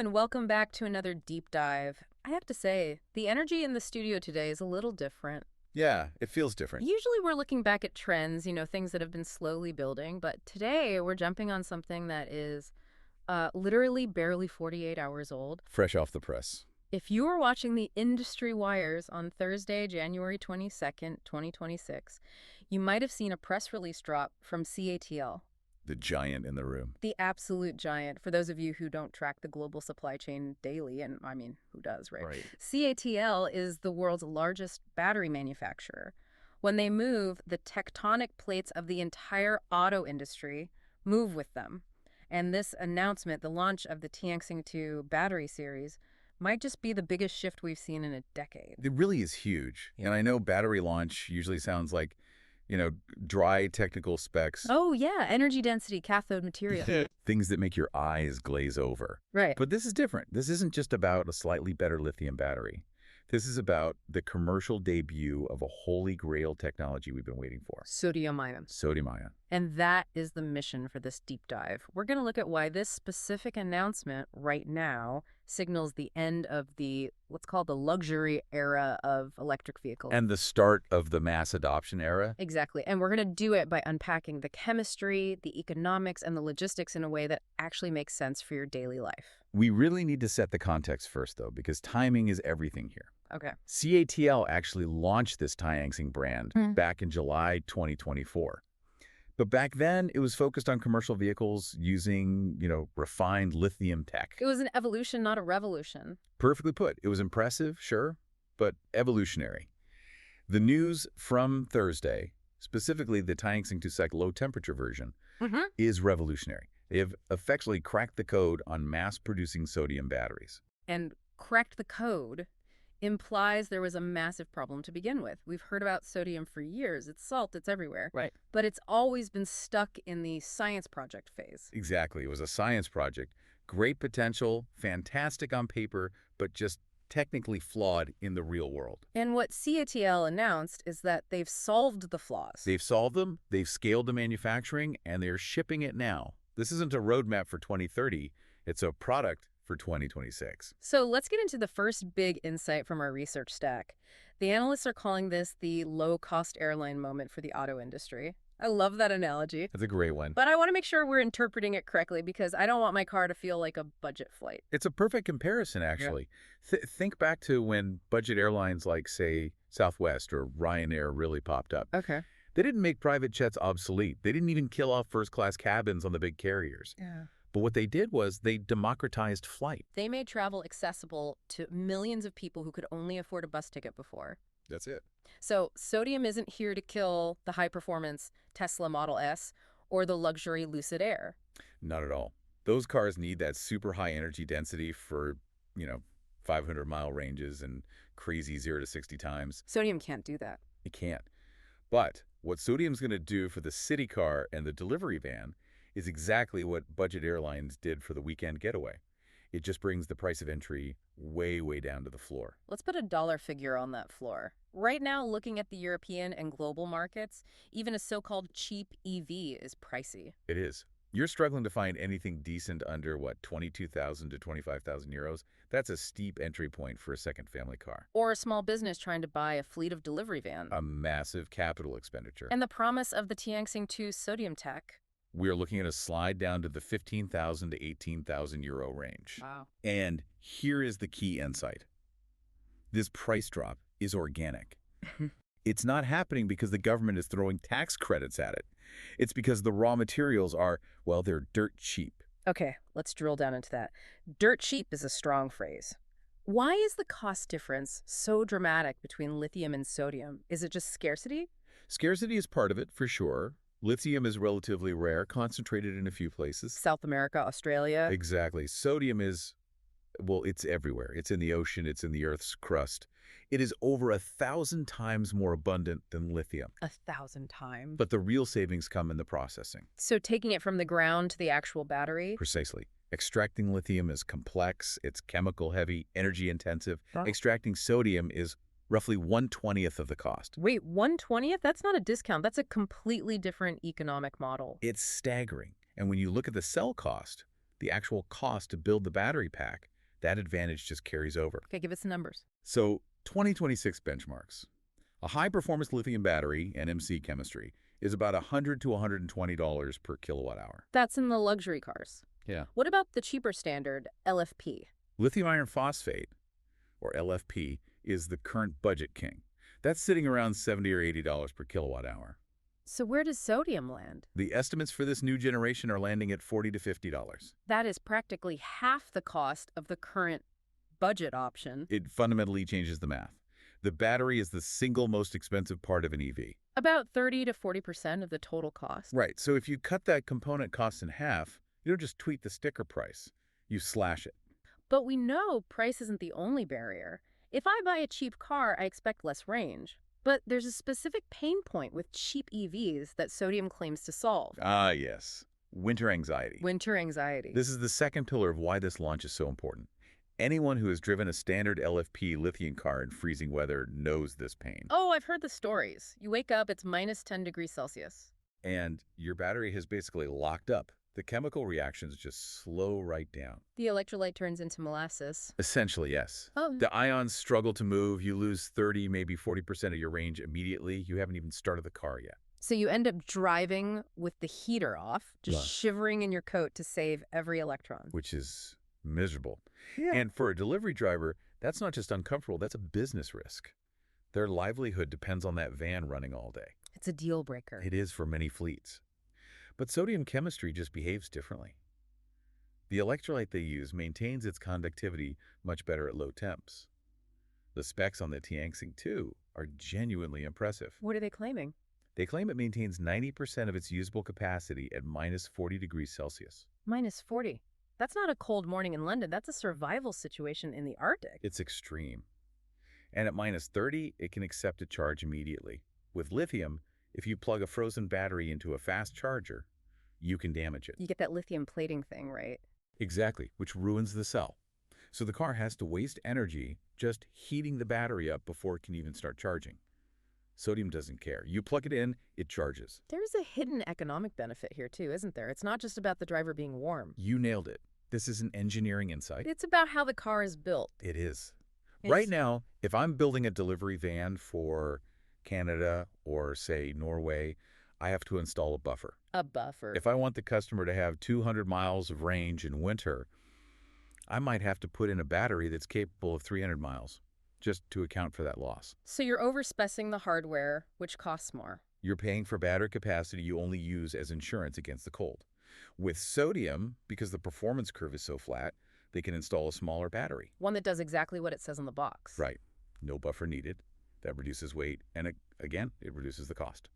and welcome back to another deep dive. I have to say, the energy in the studio today is a little different. Yeah, it feels different. Usually we're looking back at trends, things that have been slowly building, but today we're jumping on something that is literally barely 48 hours old. Fresh off the press. If you were watching the industry wires on Thursday, January 22nd, 2026, you might have seen a press release drop from CATL. The giant in the room. The absolute giant, for those of you who don't track the global supply chain daily, and I mean, who does, right? Right. CATL is the world's largest battery manufacturer. When they move, the tectonic plates of the entire auto industry move with them. And this announcement, the launch of the Tianxing 2 battery series, might just be the biggest shift we've seen in a decade. It really is huge. And I know battery launch usually sounds like, dry technical specs. Oh, yeah, energy density, cathode material. Things that make your eyes glaze over. Right. But this is different. This isn't just about a slightly better lithium battery. This is about the commercial debut of a holy grail technology we've been waiting for. Sodium ion. Sodium ion. And that is the mission for this deep dive. We're going to look at why this specific announcement right now signals the end of the, what's called the luxury era of electric vehicles. And the start of the mass adoption era. Exactly. And we're going to do it by unpacking the chemistry, the economics, and the logistics in a way that actually makes sense for your daily life. We really need to set the context first, though, because timing is everything here. Okay. CATL actually launched this Tianxing brand back in July 2024. But back then, it was focused on commercial vehicles using, refined lithium tech. It was an evolution, not a revolution. Perfectly put. It was impressive, sure, but evolutionary. The news from Thursday, specifically the Tianxing 2 low-temperature version, is revolutionary. They have effectively cracked the code on mass-producing sodium batteries. And cracked the code implies there was a massive problem to begin with. We've heard about sodium for years. It's salt, it's everywhere. Right. But it's always been stuck in the science project phase. Exactly. It was a science project. Great potential, fantastic on paper, but just technically flawed in the real world. And what CATL announced is that they've solved the flaws. They've solved them, they've scaled the manufacturing, and they're shipping it now. This isn't a roadmap for 2030. It's a product for 2026. So let's get into the first big insight from our research stack. The analysts are calling this the low-cost airline moment for the auto industry. I love that analogy. That's a great one. But I want to make sure we're interpreting it correctly because I don't want my car to feel like a budget flight. It's a perfect comparison, actually. Yeah. Think back to when budget airlines like, say, Southwest or Ryanair really popped up. Okay. They didn't make private jets obsolete. They didn't even kill off first-class cabins on the big carriers. Yeah. But what they did was they democratized flight. They made travel accessible to millions of people who could only afford a bus ticket before. That's it. So sodium isn't here to kill the high-performance Tesla Model S or the luxury Lucid Air. Not at all. Those cars need that super high energy density for, 500-mile ranges and crazy 0 to 60 times. Sodium can't do that. It can't. But what sodium's going to do for the city car and the delivery van is exactly what budget airlines did for the weekend getaway. It just brings the price of entry way, way down to the floor. Let's put a dollar figure on that floor. Right now, looking at the European and global markets, even a so-called cheap EV is pricey. It is. You're struggling to find anything decent under, 22,000 to 25,000 euros? That's a steep entry point for a second family car. Or a small business trying to buy a fleet of delivery vans. A massive capital expenditure. And the promise of the Tianxing 2 sodium tech. We're looking at a slide down to the 15,000 to 18,000 euro range. Wow. And here is the key insight. This price drop is organic. It's not happening because the government is throwing tax credits at it. It's because the raw materials are, they're dirt cheap. Okay, let's drill down into that. Dirt cheap is a strong phrase. Why is the cost difference so dramatic between lithium and sodium? Is it just scarcity? Scarcity is part of it, for sure. Lithium is relatively rare, concentrated in a few places. South America, Australia. Exactly. Sodium is, it's everywhere. It's in the ocean. It's in the Earth's crust. It is over 1,000 times more abundant than lithium. 1,000 times. But the real savings come in the processing. So taking it from the ground to the actual battery? Precisely. Extracting lithium is complex, it's chemical heavy, energy intensive. Extracting sodium is roughly 1/20th of the cost. Wait, 1/20th? That's not a discount. That's a completely different economic model. It's staggering. And when you look at the cell cost, the actual cost to build the battery pack, that advantage just carries over. Okay, give us the numbers. So 2026 benchmarks. A high-performance lithium battery, NMC chemistry, is about $100 to $120 per kilowatt hour. That's in the luxury cars. Yeah. What about the cheaper standard, LFP? Lithium iron phosphate, or LFP, is the current budget king. That's sitting around $70 or $80 per kilowatt hour. So where does sodium land? The estimates for this new generation are landing at $40 to $50. That is practically half the cost of the current budget option. It fundamentally changes the math. The battery is the single most expensive part of an EV. About 30 to 40% of the total cost. Right, so if you cut that component cost in half, you don't just tweak the sticker price, you slash it. But we know price isn't the only barrier. If I buy a cheap car, I expect less range. But there's a specific pain point with cheap EVs that sodium claims to solve. Ah, yes. Winter anxiety. Winter anxiety. This is the second pillar of why this launch is so important. Anyone who has driven a standard LFP lithium car in freezing weather knows this pain. Oh, I've heard the stories. You wake up, it's minus 10 degrees Celsius. And your battery has basically locked up. The chemical reactions just slow right down. The electrolyte turns into molasses. Essentially, yes. Oh. The ions struggle to move. You lose 30, maybe 40% of your range immediately. You haven't even started the car yet. So you end up driving with the heater off, just shivering in your coat to save every electron. Which is miserable. Yeah. And for a delivery driver, that's not just uncomfortable, that's a business risk. Their livelihood depends on that van running all day. It's a deal breaker. It is for many fleets. But sodium chemistry just behaves differently. The electrolyte they use maintains its conductivity much better at low temps. The specs on the Tianxing 2 are genuinely impressive. What are they claiming? They claim it maintains 90% of its usable capacity at minus 40 degrees Celsius. Minus 40. That's not a cold morning in London. That's a survival situation in the Arctic. It's extreme. And at minus 30, it can accept a charge immediately. With lithium, if you plug a frozen battery into a fast charger, you can damage it. You get that lithium plating thing, right? Exactly, which ruins the cell. So the car has to waste energy just heating the battery up before it can even start charging. Sodium doesn't care. You plug it in, it charges. There's a hidden economic benefit here too, isn't there? It's not just about the driver being warm. You nailed it. This is an engineering insight. It's about how the car is built. It is. Right now, if I'm building a delivery van for Canada or, say, Norway, I have to install a buffer. A buffer. If I want the customer to have 200 miles of range in winter, I might have to put in a battery that's capable of 300 miles just to account for that loss. So you're overspecing the hardware, which costs more. You're paying for battery capacity you only use as insurance against the cold. With sodium, because the performance curve is so flat, they can install a smaller battery. One that does exactly what it says on the box. Right. No buffer needed. That reduces weight, and again, it reduces the cost.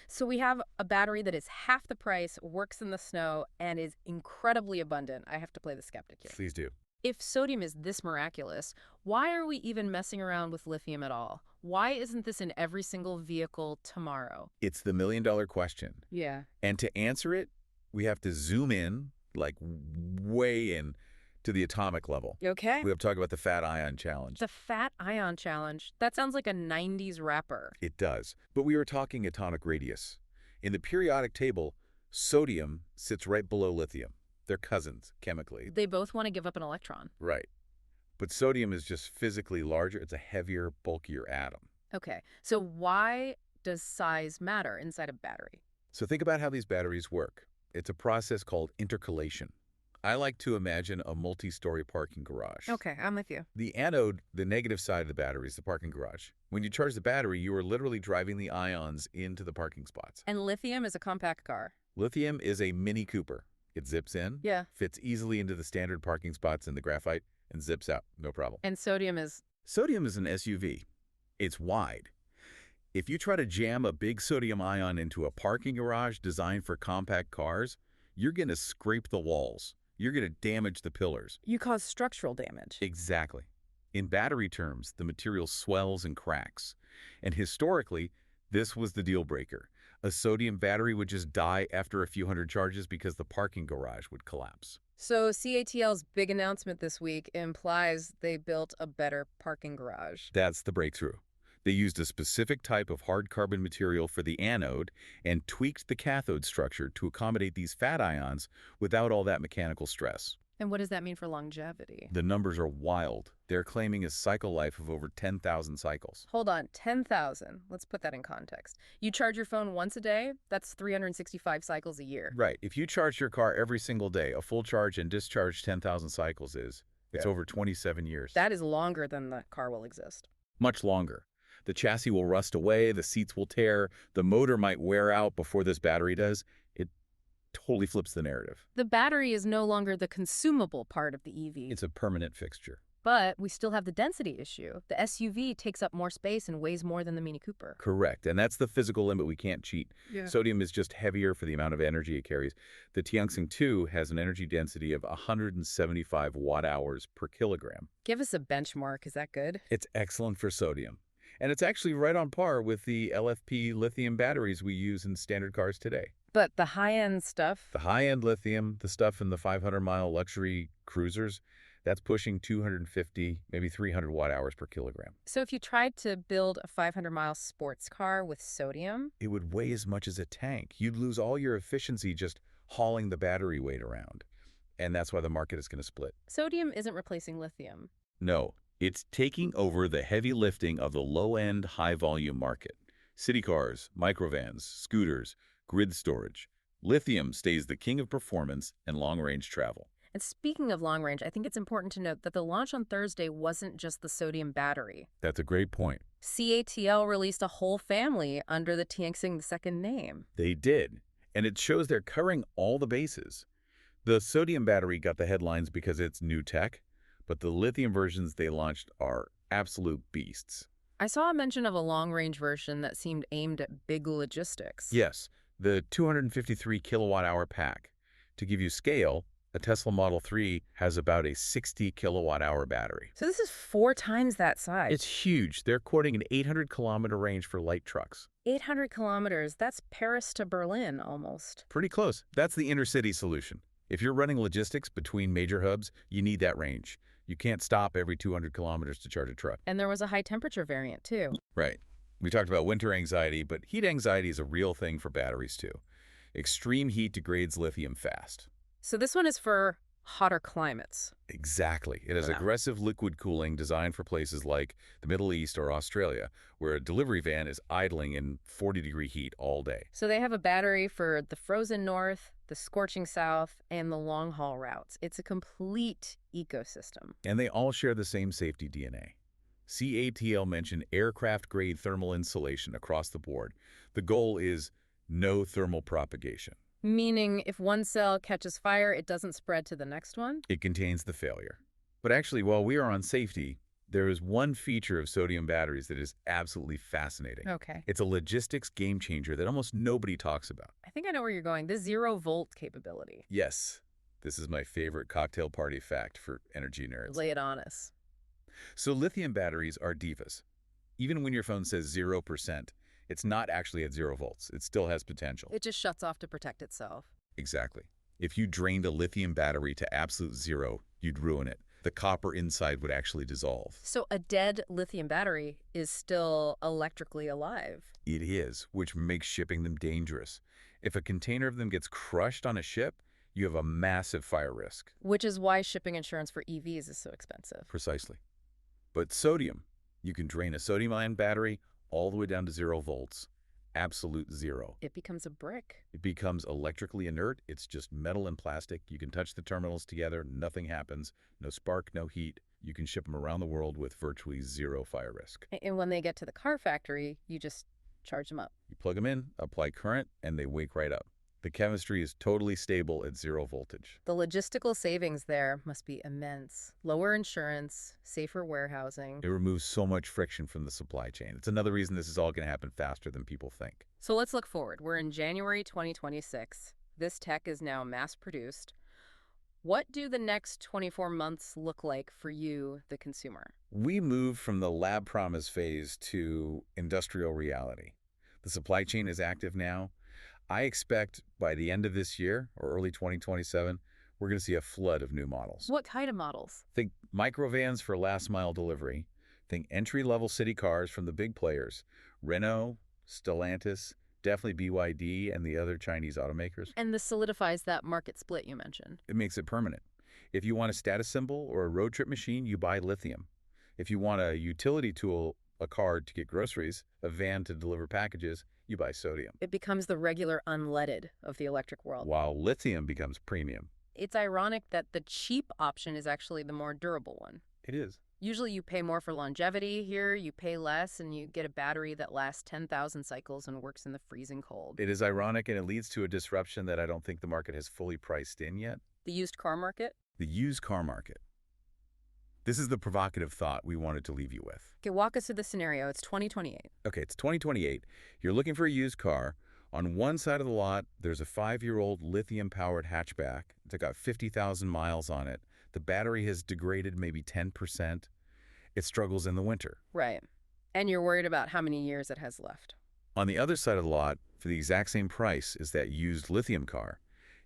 So we have a battery that is half the price, works in the snow, and is incredibly abundant. I have to play the skeptic here. Please do. If sodium is this miraculous, why are we even messing around with lithium at all? Why isn't this in every single vehicle tomorrow? It's the million-dollar question. Yeah. And to answer it, we have to zoom in, like way in, to the atomic level. Okay. We have to talk about the fat ion challenge. The fat ion challenge. That sounds like a 90s rapper. It does. But we were talking atomic radius. In the periodic table, sodium sits right below lithium. They're cousins, chemically. They both want to give up an electron. Right. But sodium is just physically larger. It's a heavier, bulkier atom. Okay. So why does size matter inside a battery? So think about how these batteries work. It's a process called intercalation. I like to imagine a multi-story parking garage. Okay, I'm with you. The anode, the negative side of the battery, is the parking garage. When you charge the battery, you are literally driving the ions into the parking spots. And lithium is a compact car. Lithium is a Mini Cooper. It zips in, Yeah. fits easily into the standard parking spots in the graphite, and zips out, no problem. And sodium is... Sodium is an SUV. It's wide. If you try to jam a big sodium ion into a parking garage designed for compact cars, you're going to scrape the walls. You're going to damage the pillars. You cause structural damage. Exactly. In battery terms, the material swells and cracks. And historically, this was the deal breaker. A sodium battery would just die after a few hundred charges because the parking garage would collapse. So CATL's big announcement this week implies they built a better parking garage. That's the breakthrough. They used a specific type of hard carbon material for the anode and tweaked the cathode structure to accommodate these fat ions without all that mechanical stress. And what does that mean for longevity? The numbers are wild. They're claiming a cycle life of over 10,000 cycles. Hold on, 10,000. Let's put that in context. You charge your phone once a day, that's 365 cycles a year. Right. If you charge your car every single day, a full charge and discharge 10,000 cycles it's over 27 years. That is longer than the car will exist. Much longer. The chassis will rust away, the seats will tear, the motor might wear out before this battery does. It totally flips the narrative. The battery is no longer the consumable part of the EV. It's a permanent fixture. But we still have the density issue. The SUV takes up more space and weighs more than the Mini Cooper. Correct. And that's the physical limit we can't cheat. Yeah. Sodium is just heavier for the amount of energy it carries. The Tianxing 2 has an energy density of 175 watt-hours per kilogram. Give us a benchmark. Is that good? It's excellent for sodium. And it's actually right on par with the LFP lithium batteries we use in standard cars today. But the high-end stuff? The high-end lithium, the stuff in the 500-mile luxury cruisers, that's pushing 250, maybe 300 watt-hours per kilogram. So if you tried to build a 500-mile sports car with sodium? It would weigh as much as a tank. You'd lose all your efficiency just hauling the battery weight around. And that's why the market is going to split. Sodium isn't replacing lithium. No, it's taking over the heavy lifting of the low-end, high-volume market. City cars, microvans, scooters, grid storage. Lithium stays the king of performance and long-range travel. And speaking of long range, I think it's important to note that the launch on Thursday wasn't just the sodium battery. That's a great point. CATL released a whole family under the Tianxing second name. They did, and it shows they're covering all the bases. The sodium battery got the headlines because it's new tech, but the lithium versions they launched are absolute beasts. I saw a mention of a long-range version that seemed aimed at big logistics. Yes, the 253 kilowatt-hour pack. To give you scale, a Tesla Model 3 has about a 60 kilowatt-hour battery. So this is 4 times that size. It's huge. They're quoting an 800-kilometer range for light trucks. 800 kilometers. That's Paris to Berlin, almost. Pretty close. That's the inner-city solution. If you're running logistics between major hubs, you need that range. You can't stop every 200 kilometers to charge a truck. And there was a high-temperature variant, too. Right. We talked about winter anxiety, but heat anxiety is a real thing for batteries, too. Extreme heat degrades lithium fast. So this one is for hotter climates. Exactly. It has Wow. aggressive liquid cooling designed for places like the Middle East or Australia, where a delivery van is idling in 40-degree heat all day. So they have a battery for the frozen north, the scorching south, and the long-haul routes. It's a complete ecosystem. And they all share the same safety DNA. CATL mentioned aircraft-grade thermal insulation across the board. The goal is no thermal propagation. Meaning if one cell catches fire, it doesn't spread to the next one? It contains the failure. But actually, while we are on safety, there is one feature of sodium batteries that is absolutely fascinating. Okay. It's a logistics game changer that almost nobody talks about. I think I know where you're going. The 0-volt capability. Yes, this is my favorite cocktail party fact for energy nerds. Lay it on us. So lithium batteries are divas. Even when your phone says 0%, it's not actually at 0 volts. It still has potential. It just shuts off to protect itself. Exactly. If you drained a lithium battery to absolute zero, you'd ruin it. The copper inside would actually dissolve. So a dead lithium battery is still electrically alive. It is, which makes shipping them dangerous. If a container of them gets crushed on a ship, you have a massive fire risk. Which is why shipping insurance for EVs is so expensive. Precisely. But sodium, you can drain a sodium-ion battery all the way down to 0 volts. Absolute zero. It becomes a brick. It becomes electrically inert. It's just metal and plastic. You can touch the terminals together. Nothing happens. No spark, no heat. You can ship them around the world with virtually zero fire risk. And when they get to the car factory, you just charge them up. You plug them in, apply current, and they wake right up. The chemistry is totally stable at 0 voltage. The logistical savings there must be immense. Lower insurance, safer warehousing. It removes so much friction from the supply chain. It's another reason this is all going to happen faster than people think. So let's look forward. We're in January 2026. This tech is now mass-produced. What do the next 24 months look like for you, the consumer? We moved from the lab promise phase to industrial reality. The supply chain is active now. I expect by the end of this year or early 2027, we're going to see a flood of new models. What kind of models? Think microvans for last mile delivery. Think entry-level city cars from the big players. Renault, Stellantis, definitely BYD and the other Chinese automakers. And this solidifies that market split you mentioned. It makes it permanent. If you want a status symbol or a road trip machine, you buy lithium. If you want a utility tool, a card to get groceries, a van to deliver packages, you buy sodium. It becomes the regular unleaded of the electric world. While lithium becomes premium. It's ironic that the cheap option is actually the more durable one. It is. Usually you pay more for longevity. Here you pay less and you get a battery that lasts 10,000 cycles and works in the freezing cold. It is ironic, and it leads to a disruption that I don't think the market has fully priced in yet. The used car market? The used car market. This is the provocative thought we wanted to leave you with. Okay, walk us through the scenario. It's 2028. Okay, it's 2028. You're looking for a used car. On one side of the lot, there's a 5-year-old lithium-powered hatchback. It's got 50,000 miles on it. The battery has degraded maybe 10%. It struggles in the winter. Right. And you're worried about how many years it has left. On the other side of the lot, for the exact same price as that used lithium car,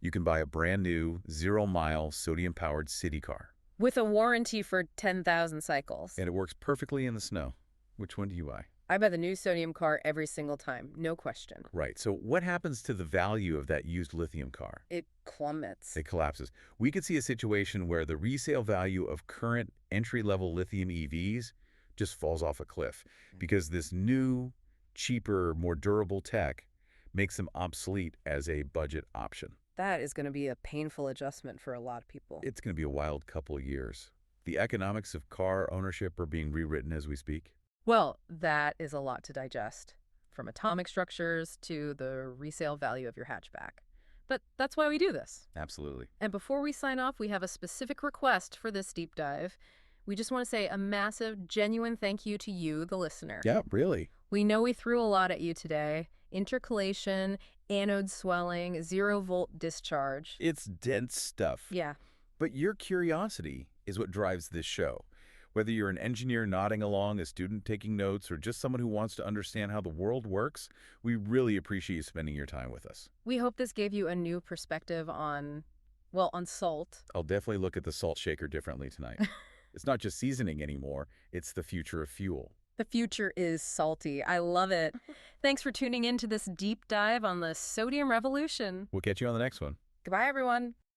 you can buy a brand new 0-mile sodium-powered city car. With a warranty for 10,000 cycles. And it works perfectly in the snow. Which one do you buy? I buy the new sodium car every single time, no question. Right. So what happens to the value of that used lithium car? It plummets. It collapses. We could see a situation where the resale value of current entry-level lithium EVs just falls off a cliff because this new, cheaper, more durable tech makes them obsolete as a budget option. That is going to be a painful adjustment for a lot of people. It's going to be a wild couple of years. The economics of car ownership are being rewritten as we speak. Well, that is a lot to digest, from atomic structures to the resale value of your hatchback. But that's why we do this. Absolutely. And before we sign off, we have a specific request for this deep dive. We just want to say a massive, genuine thank you to you, the listener. Yeah, really. We know we threw a lot at you today. Intercalation, anode swelling, 0-volt discharge. It's dense stuff. Yeah. But your curiosity is what drives this show. Whether you're an engineer nodding along, a student taking notes, or just someone who wants to understand how the world works, we really appreciate you spending your time with us. We hope this gave you a new perspective on, well, on salt. I'll definitely look at the salt shaker differently tonight. It's not just seasoning anymore, it's the future of fuel. The future is salty. I love it. Thanks for tuning in to this deep dive on the sodium revolution. We'll catch you on the next one. Goodbye, everyone.